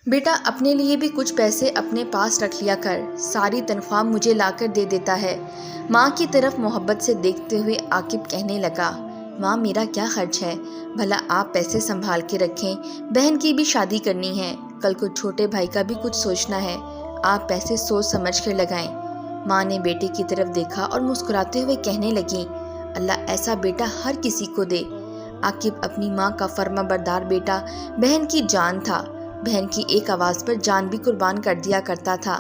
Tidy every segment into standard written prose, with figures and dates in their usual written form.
بیٹا اپنے لیے بھی کچھ پیسے اپنے پاس رکھ لیا کر، ساری تنخواہ مجھے لا کر دے دیتا ہے۔ ماں کی طرف محبت سے دیکھتے ہوئے عاقب کہنے لگا، ماں میرا کیا خرچ ہے، بھلا آپ پیسے سنبھال کے رکھیں، بہن کی بھی شادی کرنی ہے، کل کو چھوٹے بھائی کا بھی کچھ سوچنا ہے، آپ پیسے سوچ سمجھ کر لگائیں۔ ماں نے بیٹے کی طرف دیکھا اور مسکراتے ہوئے کہنے لگی، اللہ ایسا بیٹا ہر کسی کو دے۔ عاقب اپنی ماں کا فرما بردار بیٹا بہن کی جان تھا، بہن کی ایک آواز پر جان بھی قربان کر دیا کرتا تھا۔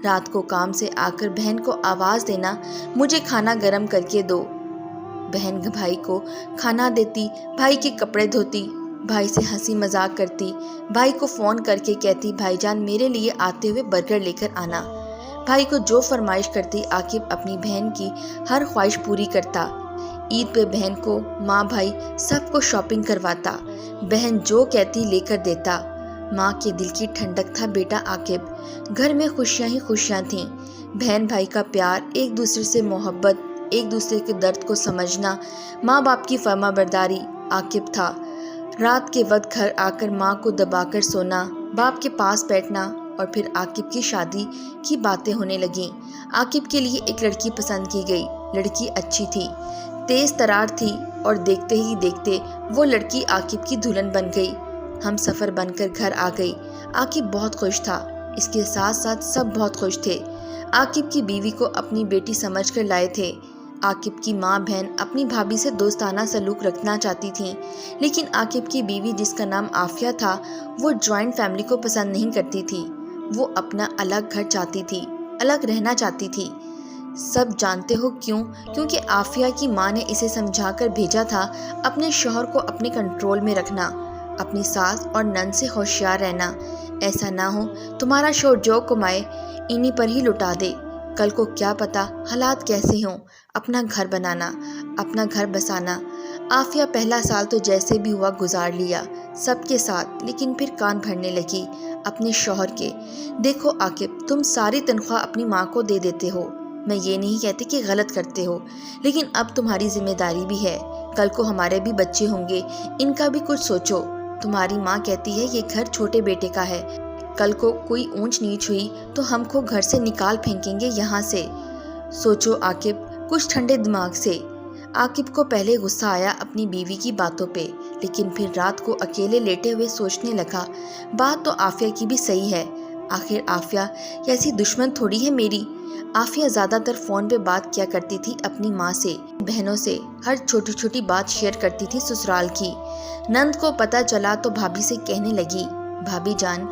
رات کو کام سے آ کر بہن کو آواز دینا، مجھے کھانا گرم کر کے دو۔ بہن بھائی کو کھانا دیتی، بھائی کے کپڑے دھوتی، بھائی سے ہنسی مذاق کرتی، بھائی کو فون کر کے کہتی بھائی جان میرے لیے آتے ہوئے برگر لے کر آنا۔ بھائی کو جو فرمائش کرتی عاقب اپنی بہن کی ہر خواہش پوری کرتا۔ عید پہ بہن کو ماں بھائی سب کو شاپنگ کرواتا، بہن جو کہتی لے کر دیتا۔ ماں کے دل کی ٹھنڈک تھا بیٹا عاقب، گھر میں خوشیاں ہی خوشیاں تھیں، بہن بھائی کا پیار، ایک دوسرے سے محبت، ایک دوسرے کے درد کو سمجھنا، ماں باپ کی فرما برداری۔ عاقب تھا رات کے وقت گھر آ کر ماں کو دبا کر سونا، باپ کے پاس بیٹھنا، اور پھر عاقب کی شادی کی باتیں ہونے لگیں۔ عاقب کے لیے ایک لڑکی پسند کی گئی، لڑکی اچھی تھی، تیز ترار تھی، اور دیکھتے ہی دیکھتے وہ لڑکی عاقب کی دلہن بن گئی، ہم سفر بن کر گھر آ گئی۔ عاقب بہت خوش تھا، اس کے ساتھ ساتھ سب بہت خوش تھے۔ عاقب کی بیوی کو اپنی بیٹی سمجھ کر لائے تھے۔ عاقب کی ماں بہن اپنی بھابھی سے دوستانہ سلوک رکھنا چاہتی تھیں، لیکن عاقب کی بیوی جس کا نام عافیہ تھا وہ جوائنٹ فیملی کو پسند نہیں کرتی تھی، وہ اپنا الگ گھر چاہتی تھی، الگ رہنا چاہتی تھی۔ سب جانتے ہو کیوں؟ کیونکہ عافیہ کی ماں نے اسے سمجھا کر بھیجا تھا اپنے شوہر کو اپنے کنٹرول میں رکھنا، اپنی ساس اور نند سے ہوشیار رہنا، ایسا نہ ہو تمہارا شوہر جو کمائے انہی پر ہی لٹا دے، کل کو کیا پتا حالات کیسے ہوں۔ اپنا گھر بنانا، اپنا گھر بسانا۔ عافیہ پہلا سال تو جیسے بھی ہوا گزار لیا سب کے ساتھ، لیکن پھر کان بھرنے لگی اپنے شوہر کے۔ دیکھو عاقب، تم ساری تنخواہ اپنی ماں کو دے دیتے ہو، میں یہ نہیں کہتی کہ غلط کرتے ہو، لیکن اب تمہاری ذمہ داری بھی ہے، کل کو ہمارے بھی بچے ہوں گے، ان کا بھی کچھ سوچو۔ تمہاری ماں کہتی ہے یہ گھر چھوٹے بیٹے کا ہے، کل کو کوئی اونچ نیچ ہوئی تو ہم کو گھر سے نکال پھینکیں گے یہاں سے، سوچو عاقب کچھ ٹھنڈے دماغ سے۔ عاقب کو پہلے غصہ آیا اپنی بیوی کی باتوں پہ، لیکن پھر رات کو اکیلے لیٹے ہوئے سوچنے لگا، بات تو عافیہ کی بھی صحیح ہے، آخر عافیہ ایسی دشمن تھوڑی ہے میری۔ عافیہ زیادہ تر فون پہ بات کیا کرتی تھی اپنی ماں سے، بہنوں سے، ہر چھوٹی چھوٹی بات شیئر کرتی تھی سسرال کی۔ نند کو پتہ چلا تو بھابھی سے کہنے لگی، بھابھی جان،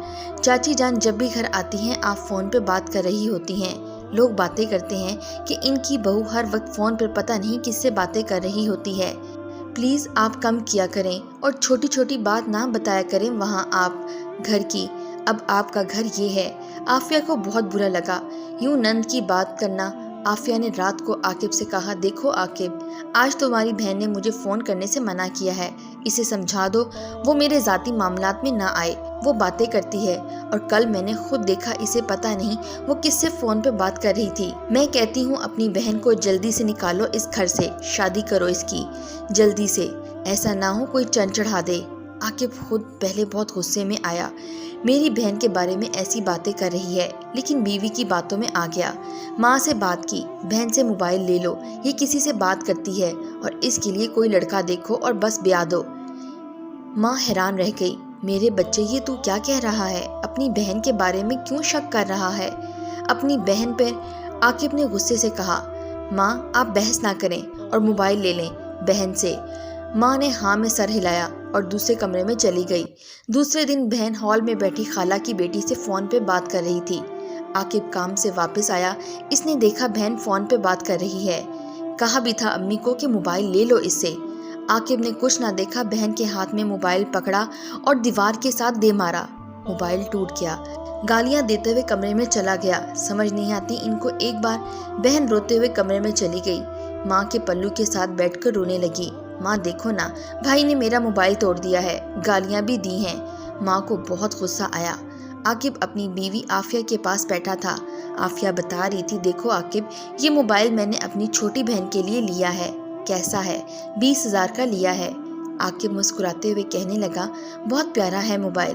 چاچی جان جب بھی گھر آتی ہیں آپ فون پہ بات کر رہی ہوتی ہیں، لوگ باتیں کرتے ہیں کہ ان کی بہو ہر وقت فون پر پتہ نہیں کس سے باتیں کر رہی ہوتی ہے، پلیز آپ کم کیا کریں اور چھوٹی چھوٹی بات نہ بتایا کریں وہاں آپ گھر کی، اب آپ کا گھر یہ ہے۔ عافیہ کو بہت برا لگا یوں نند کی بات کرنا۔ عافیہ نے رات کو عاقب سے کہا، دیکھو عاقب، آج تمہاری بہن نے مجھے فون کرنے سے منع کیا ہے، اسے سمجھا دو وہ میرے ذاتی معاملات میں نہ آئے، وہ باتیں کرتی ہے، اور کل میں نے خود دیکھا اسے پتہ نہیں وہ کس سے فون پہ بات کر رہی تھی۔ میں کہتی ہوں اپنی بہن کو جلدی سے نکالو اس گھر سے، شادی کرو اس کی جلدی سے، ایسا نہ ہو کوئی چن چڑھا دے۔ عاقب خود پہلے بہت غصے میں آیا، میری بہن کے بارے میں ایسی باتیں کر رہی ہے، لیکن بیوی کی باتوں میں آ گیا، ماں سے بات کی، بہن سے موبائل لے لو، یہ کسی سے بات کرتی ہے اور اس کے لیے کوئی لڑکا دیکھو اور بس بیاہ دو۔ ماں حیران رہ گئی، میرے بچے یہ تو کیا کہہ رہا ہے، اپنی بہن کے بارے میں کیوں شک کر رہا ہے؟ اپنی بہن پر عاقب نے غصے سے کہا، ماں آپ بحث نہ کریں اور موبائل لے لیں بہن سے۔ ماں نے ہاں میں سر ہلایا اور دوسرے کمرے میں چلی گئی۔ دوسرے دن بہن ہال میں بیٹھی خالہ کی بیٹی سے فون پہ بات کر رہی تھی۔ عاقب کام سے واپس آیا، اس نے دیکھا بہن فون پہ بات کر رہی ہے، کہا بھی تھا امی کو کہ موبائل لے لو اس سے۔ عاقب نے کچھ نہ دیکھا بہن کے ہاتھ میں موبائل پکڑا اور دیوار کے ساتھ دے مارا، موبائل ٹوٹ گیا۔ گالیاں دیتے ہوئے کمرے میں چلا گیا، سمجھ نہیں آتی ان کو۔ ایک بار بہن روتے ہوئے کمرے میں چلی گئی، ماں کے پلو کے ساتھ بیٹھ کر رونے لگی، ماں دیکھو نا بھائی نے میرا موبائل توڑ دیا ہے، گالیاں بھی دی ہیں۔ ماں کو بہت غصہ آیا۔ عاقب اپنی بیوی عافیہ کے پاس بیٹھا تھا، عافیہ بتا رہی تھی، دیکھو عاقب یہ موبائل میں نے اپنی چھوٹی بہن کے لیے لیا ہے، کیسا ہے، 20,000 کا لیا ہے۔ عاقب مسکراتے ہوئے کہنے لگا، بہت پیارا ہے موبائل۔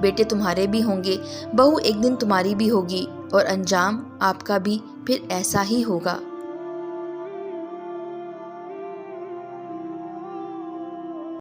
بیٹے تمہارے بھی ہوں گے، بہو ایک دن تمہاری بھی ہوگی، اور انجام آپ کا بھی پھر ایسا ہی ہوگا۔